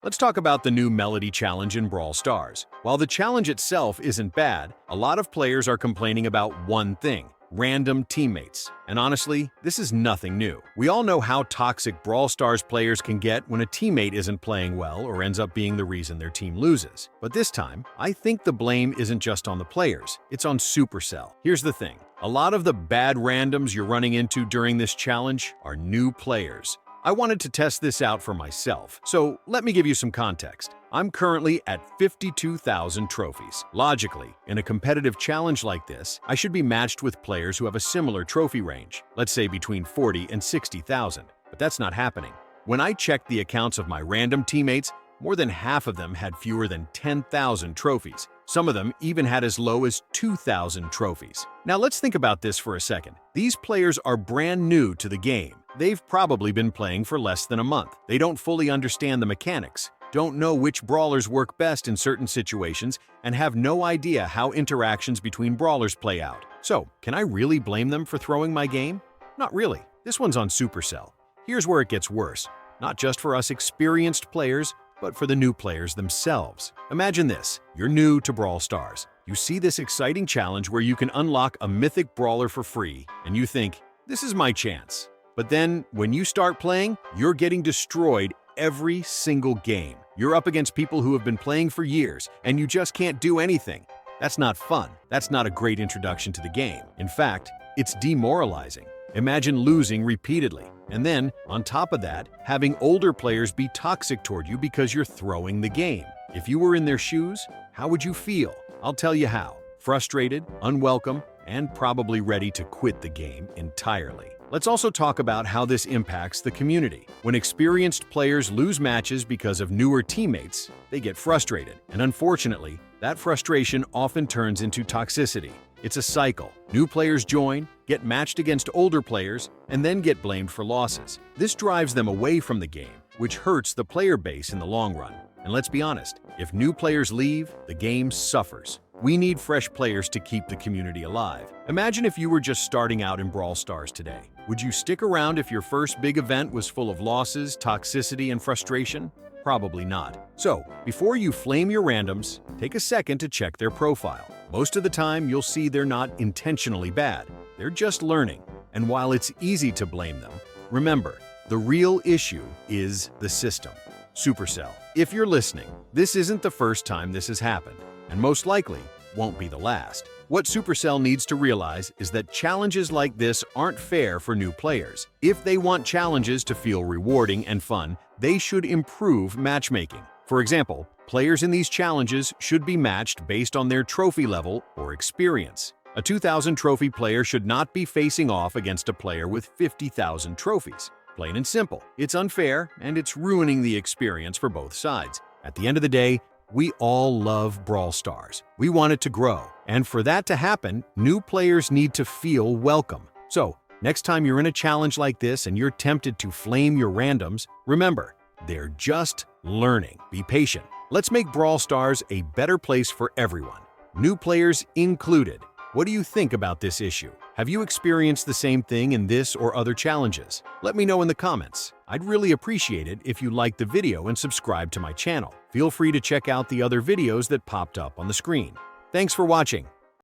Let's talk about the new Melody challenge in Brawl Stars. While the challenge itself isn't bad, a lot of players are complaining about one thing: random teammates. And honestly, this is nothing new. We all know how toxic Brawl Stars players can get when a teammate isn't playing well or ends up being the reason their team loses. But this time, I think the blame isn't just on the players, it's on Supercell. Here's the thing: a lot of the bad randoms you're running into during this challenge are new players. I wanted to test this out for myself, so let me give you some context. I'm currently at 52,000 trophies. Logically, in a competitive challenge like this, I should be matched with players who have a similar trophy range, let's say between 40 and 60,000. But that's not happening. When I checked the accounts of my random teammates, more than half of them had fewer than 10,000 trophies. Some of them even had as low as 2,000 trophies. Now let's think about this for a second. These players are brand new to the game. They've probably been playing for less than a month. They don't fully understand the mechanics, don't know which brawlers work best in certain situations, and have no idea how interactions between brawlers play out. So, can I really blame them for throwing my game? Not really. This one's on Supercell. Here's where it gets worse. Not just for us experienced players, but for the new players themselves. Imagine this: you're new to Brawl Stars. You see this exciting challenge where you can unlock a mythic brawler for free, and you think, this is my chance. But then, when you start playing, you're getting destroyed every single game. You're up against people who have been playing for years, and you just can't do anything. That's not fun. That's not a great introduction to the game. In fact, it's demoralizing. Imagine losing repeatedly, and then, on top of that, having older players be toxic toward you because you're throwing the game. If you were in their shoes, how would you feel? I'll tell you how: frustrated, unwelcome, and probably ready to quit the game entirely. Let's also talk about how this impacts the community. When experienced players lose matches because of newer teammates, they get frustrated, and unfortunately, that frustration often turns into toxicity. It's a cycle. New players join, get matched against older players, and then get blamed for losses. This drives them away from the game, which hurts the player base in the long run. And let's be honest, if new players leave, the game suffers. We need fresh players to keep the community alive. Imagine if you were just starting out in Brawl Stars today. Would you stick around if your first big event was full of losses, toxicity, and frustration? Probably not. So, before you flame your randoms, take a second to check their profile. Most of the time, you'll see they're not intentionally bad. They're just learning. And while it's easy to blame them, remember, the real issue is the system. Supercell, if you're listening, this isn't the first time this has happened, and most likely won't be the last. What Supercell needs to realize is that challenges like this aren't fair for new players. If they want challenges to feel rewarding and fun, they should improve matchmaking. For example, players in these challenges should be matched based on their trophy level or experience. A 2,000 trophy player should not be facing off against a player with 50,000 trophies. Plain and simple. It's unfair, and it's ruining the experience for both sides. At the end of the day, we all love Brawl Stars. We want it to grow. And for that to happen, new players need to feel welcome. So, next time you're in a challenge like this and you're tempted to flame your randoms, remember, they're just learning. Be patient. Let's make Brawl Stars a better place for everyone, new players included. What do you think about this issue? Have you experienced the same thing in this or other challenges? Let me know in the comments. I'd really appreciate it if you liked the video and subscribe to my channel. Feel free to check out the other videos that popped up on the screen. Thanks for watching.